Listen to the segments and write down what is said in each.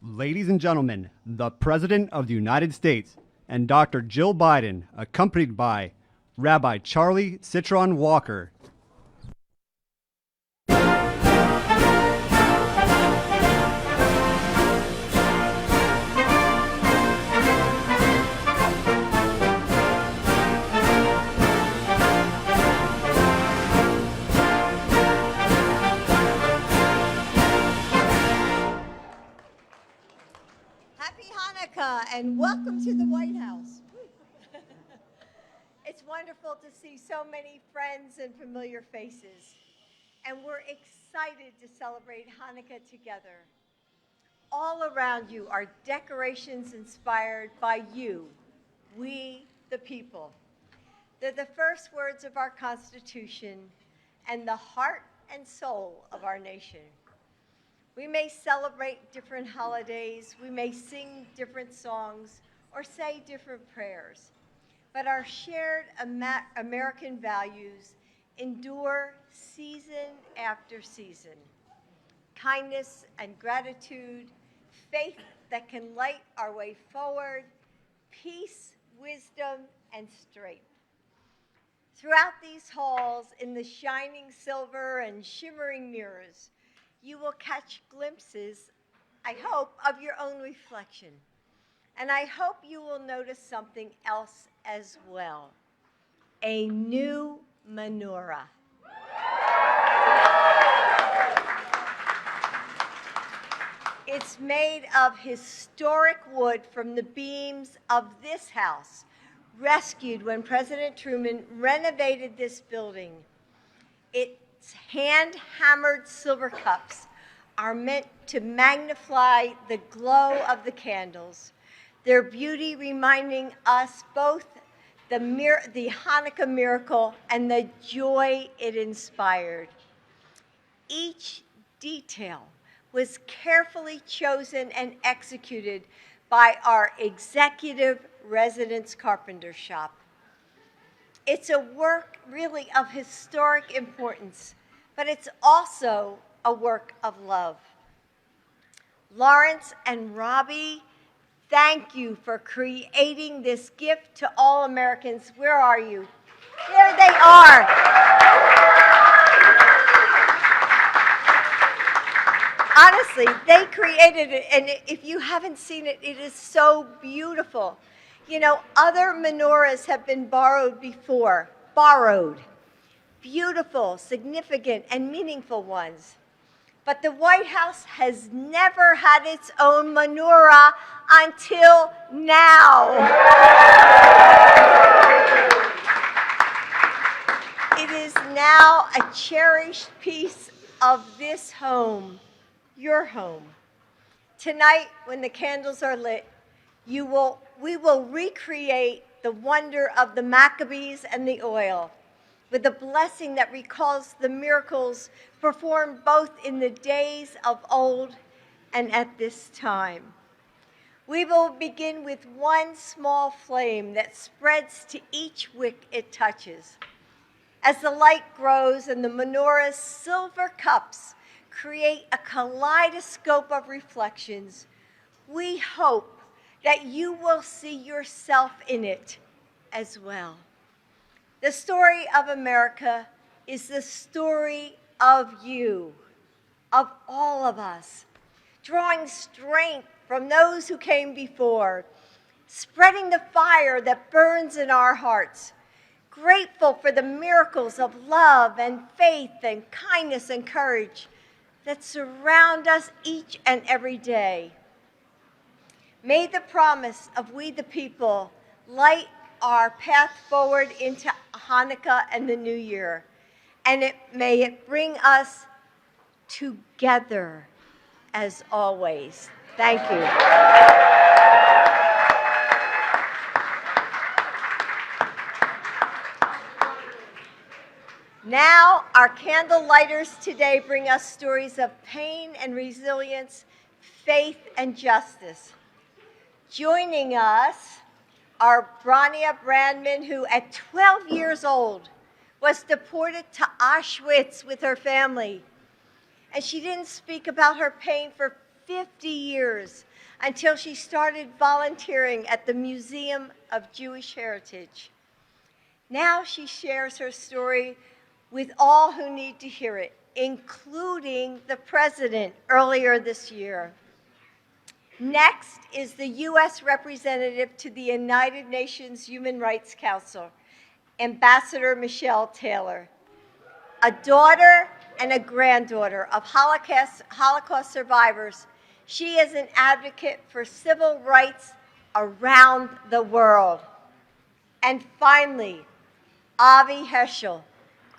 Ladies and gentlemen, the President of the United States and Dr. Jill Biden, accompanied by Rabbi Charlie Citron Walker. Happy Hanukkah and welcome to the White House. It's wonderful to see so many friends and familiar faces, and we're excited to celebrate Hanukkah together. All around you are decorations inspired by you, we the people. They're the first words of our Constitution and the heart and soul of our nation. We may celebrate different holidays, we may sing different songs, or say different prayers, but our shared American values endure season after season. Kindness and gratitude, faith that can light our way forward, peace, wisdom, and strength. Throughout these halls, in the shining silver and shimmering mirrors, you will catch glimpses, I hope, of your own reflection. And I hope you will notice something else as well, a new menorah. It's made of historic wood from the beams of this house, rescued when President Truman renovated this building. Its hand-hammered silver cups are meant to magnify the glow of the candles, their beauty reminding us both the Hanukkah miracle and the joy it inspired. Each detail was carefully chosen and executed by our executive residence carpenter shop. It's a work really of historic importance, but it's also a work of love. Lawrence and Robbie, thank you for creating this gift to all Americans. Where are you? There they are. Honestly, they created it, and if you haven't seen it, it is so beautiful. You know, other menorahs have been borrowed before. Beautiful, significant, and meaningful ones. But the White House has never had its own menorah until now. It is now a cherished piece of this home, your home. Tonight, when the candles are lit, we will recreate the wonder of the Maccabees and the oil with a blessing that recalls the miracles performed both in the days of old and at this time. We will begin with one small flame that spreads to each wick it touches. As the light grows and the menorah's silver cups create a kaleidoscope of reflections, we hope that you will see yourself in it as well. The story of America is the story of you, of all of us, drawing strength from those who came before, spreading the fire that burns in our hearts, grateful for the miracles of love and faith and kindness and courage that surround us each and every day. May the promise of we the people light our path forward into Hanukkah and the new year, and may it bring us together as always. Thank you. Now, our candle lighters today bring us stories of pain and resilience, faith and justice. Joining us are Brania Brandman, who at 12 years old was deported to Auschwitz with her family. And she didn't speak about her pain for 50 years until she started volunteering at the Museum of Jewish Heritage. Now she shares her story with all who need to hear it, including the president earlier this year. Next is the U.S. representative to the United Nations Human Rights Council, Ambassador Michelle Taylor. A daughter and a granddaughter of Holocaust survivors, she is an advocate for civil rights around the world. And finally, Avi Heschel,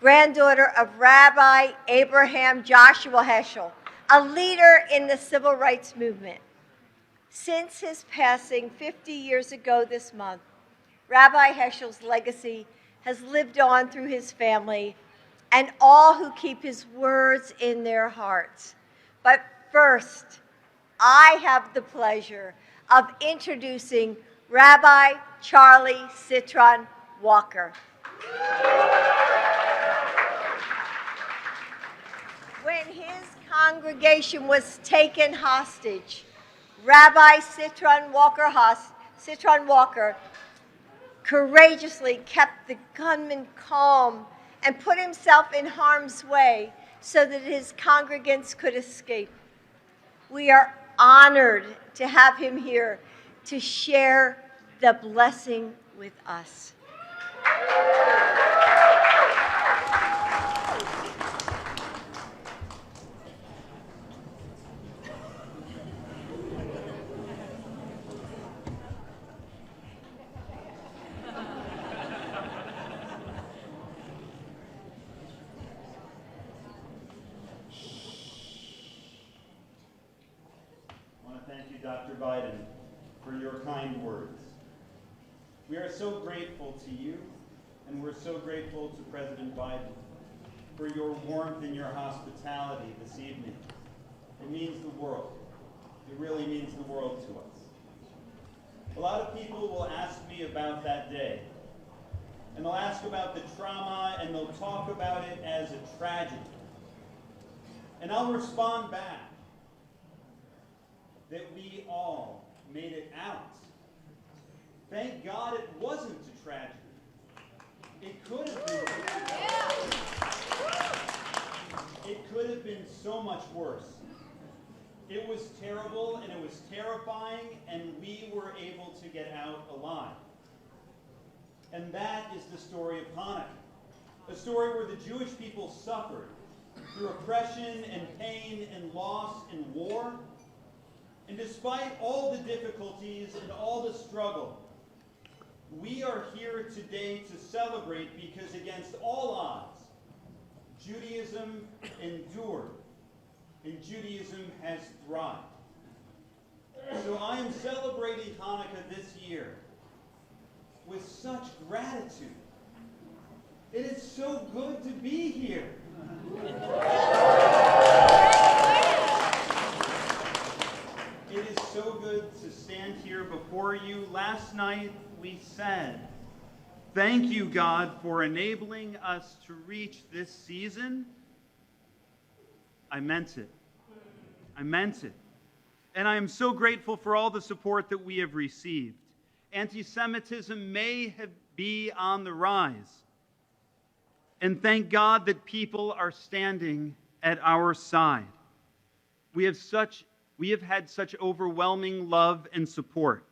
granddaughter of Rabbi Abraham Joshua Heschel, a leader in the civil rights movement. Since his passing 50 years ago this month, Rabbi Heschel's legacy has lived on through his family and all who keep his words in their hearts. But first, I have the pleasure of introducing Rabbi Charlie Citron Walker. When his congregation was taken hostage, Rabbi Citron Walker courageously kept the gunman calm and put himself in harm's way so that his congregants could escape. We are honored to have him here to share the blessing with us. Thank you, Dr. Biden, for your kind words. We are so grateful to you, and we're so grateful to President Biden for your warmth and your hospitality this evening. It means the world. It really means the world to us. A lot of people will ask me about that day, and they'll ask about the trauma, and they'll talk about it as a tragedy. And I'll respond back that we all made it out. Thank God it wasn't a tragedy. It could have been. It could have been so much worse. It was terrible and it was terrifying, and we were able to get out alive. And that is the story of Hanukkah, a story where the Jewish people suffered through oppression and pain and loss and war. And despite all the difficulties and all the struggle, we are here today to celebrate because against all odds, Judaism endured and Judaism has thrived. So I am celebrating Hanukkah this year with such gratitude. It is so good to be here. It is so good to stand here before you. Last night we said, thank you, God, for enabling us to reach this season. I meant it. I meant it. And I am so grateful for all the support that we have received. Anti-Semitism may be on the rise. And thank God that people are standing at our side. We have had such overwhelming love and support,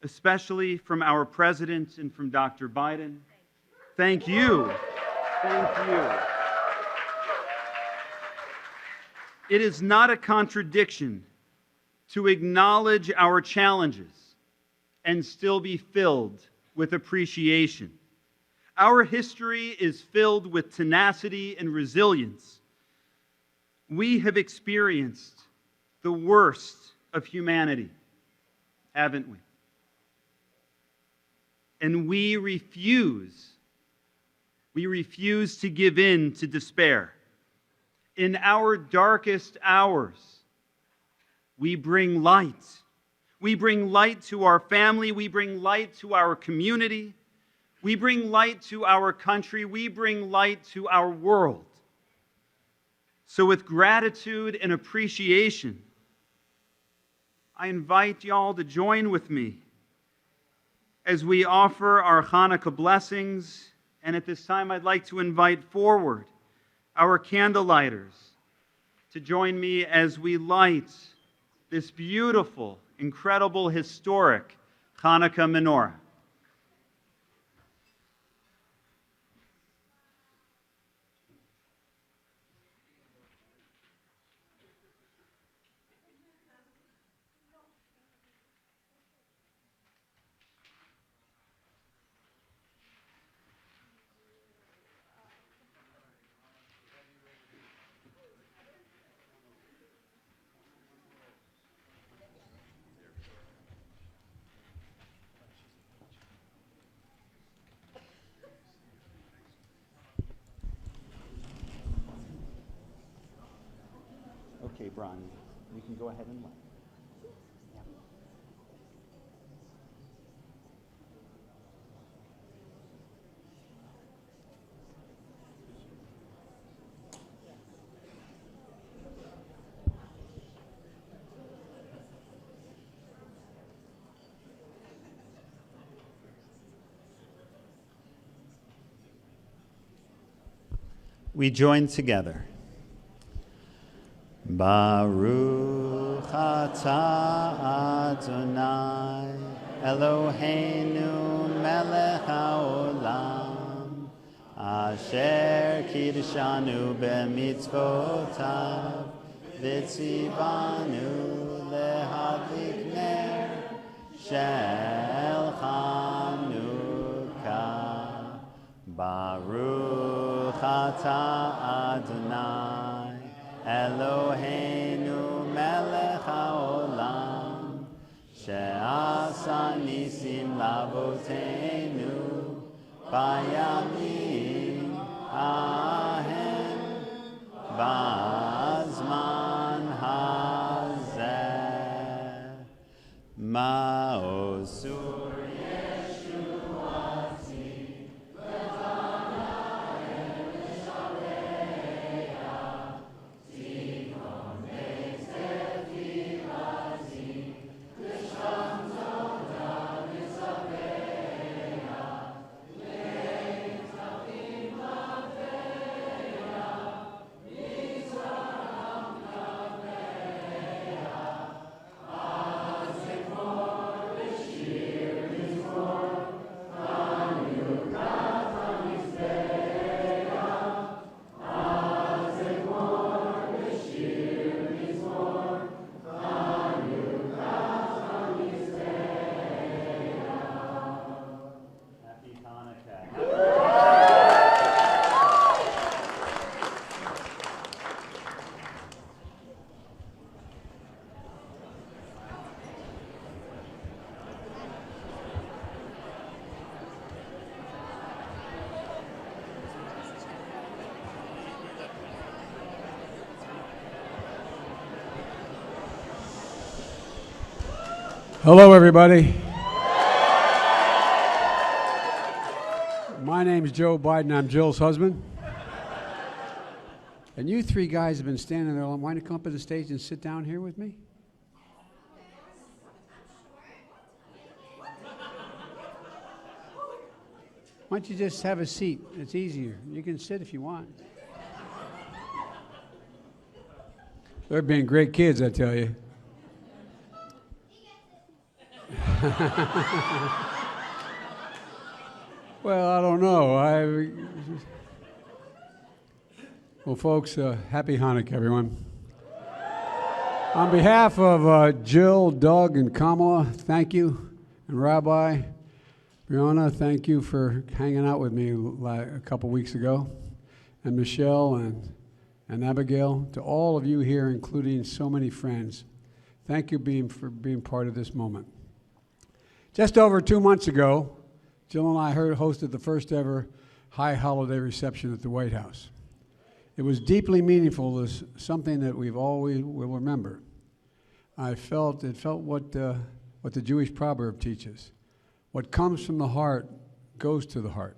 especially from our president and from Dr. Biden. Thank you. Thank you. It is not a contradiction to acknowledge our challenges and still be filled with appreciation. Our history is filled with tenacity and resilience. We have experienced the worst of humanity, haven't we? And we refuse to give in to despair. In our darkest hours, we bring light. We bring light to our family. We bring light to our community. We bring light to our country. We bring light to our world. So with gratitude and appreciation, I invite y'all to join with me as we offer our Hanukkah blessings. And at this time, I'd like to invite forward our candlelighters to join me as we light this beautiful, incredible, historic Hanukkah menorah. Okay, Bron, you can go ahead and light. We join together. Baruch atah Adonai Eloheinu melech haolam asher kiddushanu b'mitzvotav v'tzivanu lehadlik ner shel Chanukah. Baruch atah Adonai Eloheinu melech haolam she'asa nisim lavoteinu bayamim ahem bazman hazeh ma'osur Hello, everybody. My name's Joe Biden. I'm Jill's husband. And you three guys have been standing there. Why don't you come up to the stage and sit down here with me? Why don't you just have a seat? It's easier. You can sit if you want. They're being great kids, I tell you. Well, I don't know. Well, folks, happy Hanukkah, everyone. On behalf of Jill, Doug, and Kamala, thank you. And Rabbi, Brianna, thank you for hanging out with me a couple weeks ago. And Michelle and Abigail, to all of you here, including so many friends, thank you for being part of this moment. Just over 2 months ago, Jill and I hosted the first ever high holiday reception at the White House. It was deeply meaningful, as something that we've always will remember. It felt what the Jewish proverb teaches. What comes from the heart goes to the heart.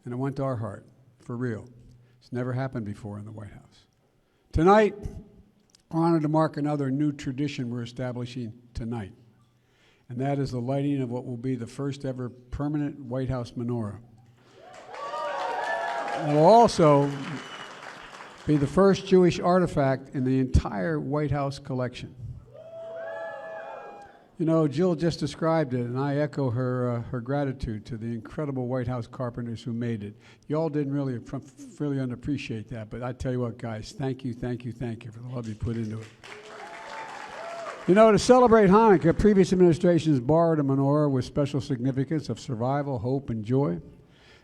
And it went to our heart, for real. It's never happened before in the White House. Tonight, We're honored to mark another new tradition we're establishing tonight, and that is the lighting of what will be the first ever permanent White House menorah. It will also be the first Jewish artifact in the entire White House collection. You know, Jill just described it, and I echo her gratitude to the incredible White House carpenters who made it. You all didn't really appreciate that, but I tell you what, guys, thank you for the love you put into it. You know, to celebrate Hanukkah, previous administrations borrowed a menorah with special significance of survival, hope, and joy.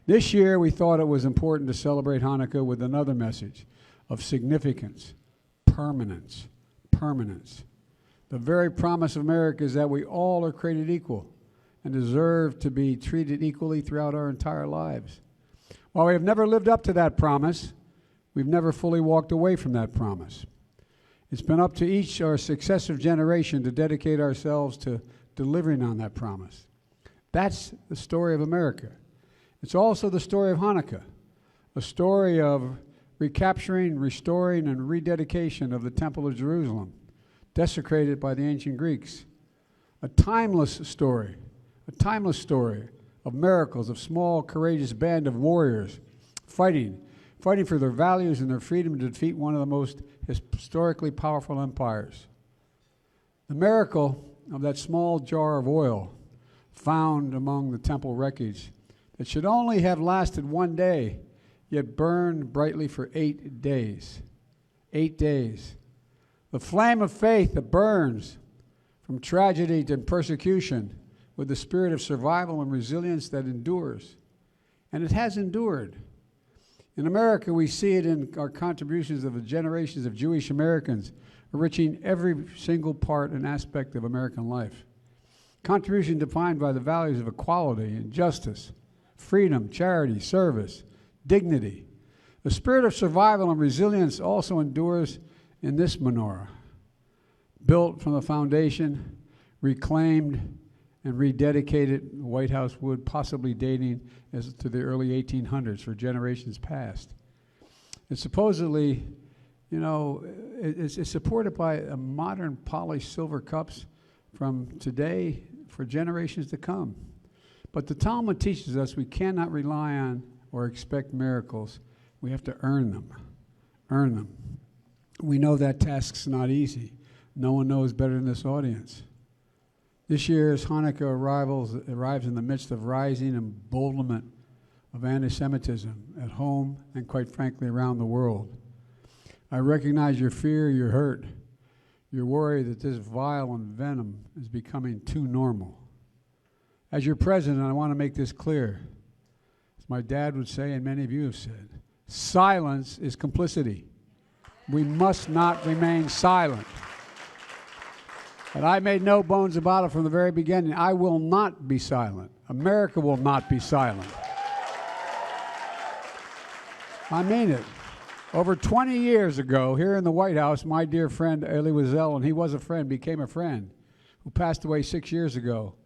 This year, we thought it was important to celebrate Hanukkah with another message of significance, permanence. The very promise of America is that we all are created equal and deserve to be treated equally throughout our entire lives. While we have never lived up to that promise, we've never fully walked away from that promise. It's been up to each our successive generation to dedicate ourselves to delivering on that promise. That's the story of America. It's also the story of Hanukkah, a story of recapturing, restoring, and rededication of the Temple of Jerusalem, desecrated by the ancient Greeks. A timeless story of miracles, of small, courageous band of warriors fighting for their values and their freedom to defeat one of the most historically powerful empires. The miracle of that small jar of oil found among the temple wreckage that should only have lasted one day, yet burned brightly for 8 days. 8 days. The flame of faith that burns from tragedy to persecution with the spirit of survival and resilience that endures. And it has endured. In America, we see it in our contributions of the generations of Jewish Americans, enriching every single part and aspect of American life. Contribution defined by the values of equality and justice, freedom, charity, service, dignity. The spirit of survival and resilience also endures in this menorah, built from the foundation, reclaimed, and rededicated White House wood, possibly dating as to the early 1800s for generations past. It's supposedly, you know, it's supported by a modern polished silver cups from today for generations to come. But the Talmud teaches us we cannot rely on or expect miracles. We have to earn them. We know that task's not easy. No one knows better than this audience. This year's Hanukkah arrives in the midst of rising emboldenment of anti-Semitism at home and, quite frankly, around the world. I recognize your fear, your hurt, your worry that this violent venom is becoming too normal. As your president, I want to make this clear. As my dad would say, and many of you have said, silence is complicity. We must not remain silent. And I made no bones about it from the very beginning. I will not be silent. America will not be silent. I mean it. Over 20 years ago, here in the White House, my dear friend Elie Wiesel, and he was a friend, became a friend, who passed away 6 years ago,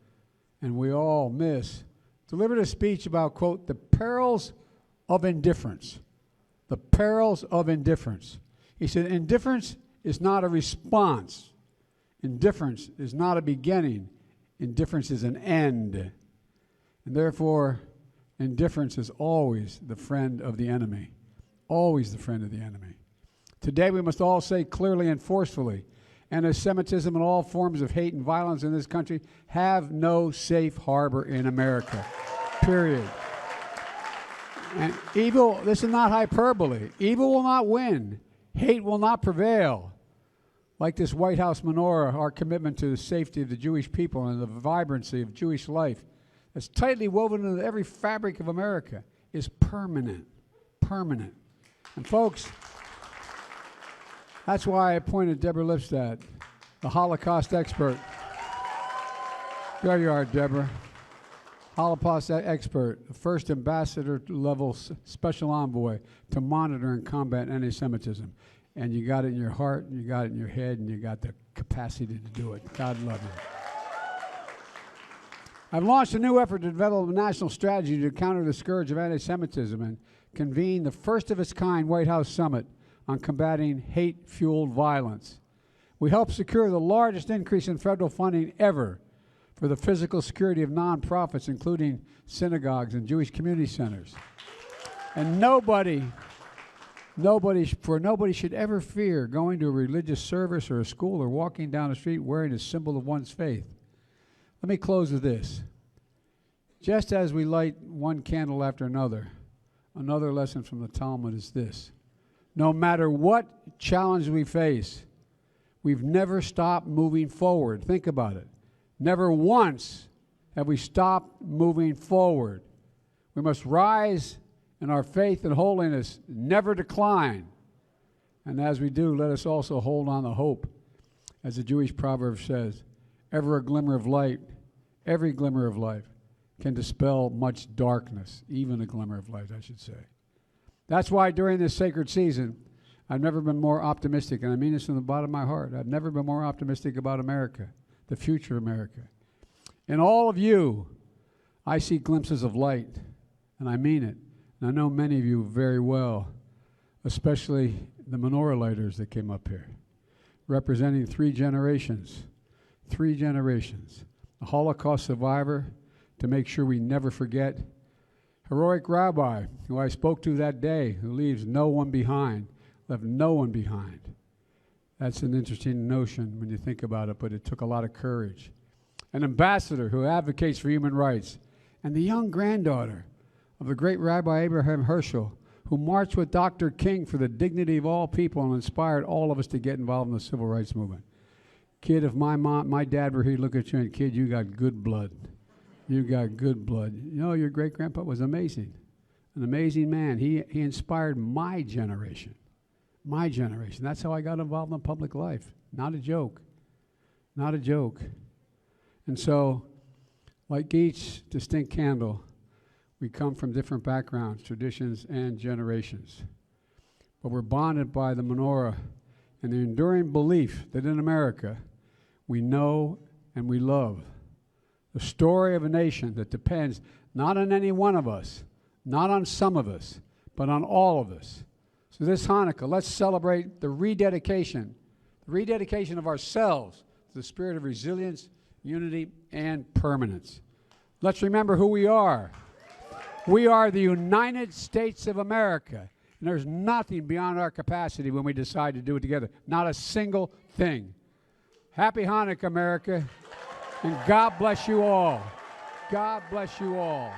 and we all miss, delivered a speech about, quote, the perils of indifference. The perils of indifference. He said, indifference is not a response. Indifference is not a beginning. Indifference is an end. And therefore, indifference is always the friend of the enemy. Always the friend of the enemy. Today we must all say clearly and forcefully, anti-Semitism and all forms of hate and violence in this country have no safe harbor in America. Period. And evil, this is not hyperbole. Evil will not win. Hate will not prevail. Like this White House menorah, our commitment to the safety of the Jewish people and the vibrancy of Jewish life that's tightly woven into every fabric of America is permanent. Permanent. And folks, that's why I appointed Deborah Lipstadt, the Holocaust expert. There you are, Deborah. Holocaust expert, the first ambassador-level special envoy to monitor and combat anti-Semitism. And you got it in your heart, and you got it in your head, and you got the capacity to do it. God love you. I've launched a new effort to develop a national strategy to counter the scourge of anti-Semitism and convene the first of its kind White House summit on combating hate-fueled violence. We helped secure the largest increase in federal funding ever for the physical security of nonprofits, including synagogues and Jewish community centers. And nobody should ever fear going to a religious service or a school or walking down the street wearing a symbol of one's faith. Let me close with this. Just as we light one candle after another lesson from the Talmud is this. No matter what challenge we face, we've never stopped moving forward. Think about it. Never once have we stopped moving forward. We must rise in our faith and holiness, never decline. And as we do, let us also hold on to hope. As the Jewish proverb says, ever a glimmer of light, every glimmer of life can dispel much darkness, even a glimmer of light, I should say. That's why during this sacred season, I've never been more optimistic, and I mean this from the bottom of my heart. I've never been more optimistic about America, the future of America. In all of you, I see glimpses of light, and I mean it. And I know many of you very well, especially the menorah lighters that came up here, representing three generations, a Holocaust survivor to make sure we never forget, heroic rabbi who I spoke to that day who leaves no one behind, left no one behind. That's an interesting notion when you think about it, but it took a lot of courage. An ambassador who advocates for human rights, and the young granddaughter of the great Rabbi Abraham Herschel, who marched with Dr. King for the dignity of all people and inspired all of us to get involved in the civil rights movement. Kid, if my dad were here, look at you and kid, you got good blood. You got good blood. You know, your great-grandpa was amazing, an amazing man. He inspired my generation. My generation. That's how I got involved in public life. Not a joke. Not a joke. And so, like each distinct candle, we come from different backgrounds, traditions, and generations. But we're bonded by the menorah and the enduring belief that in America, we know and we love the story of a nation that depends not on any one of us, not on some of us, but on all of us. So this Hanukkah, let's celebrate the rededication of ourselves to the spirit of resilience, unity, and permanence. Let's remember who we are. We are the United States of America, and there's nothing beyond our capacity when we decide to do it together. Not a single thing. Happy Hanukkah, America, and God bless you all. God bless you all.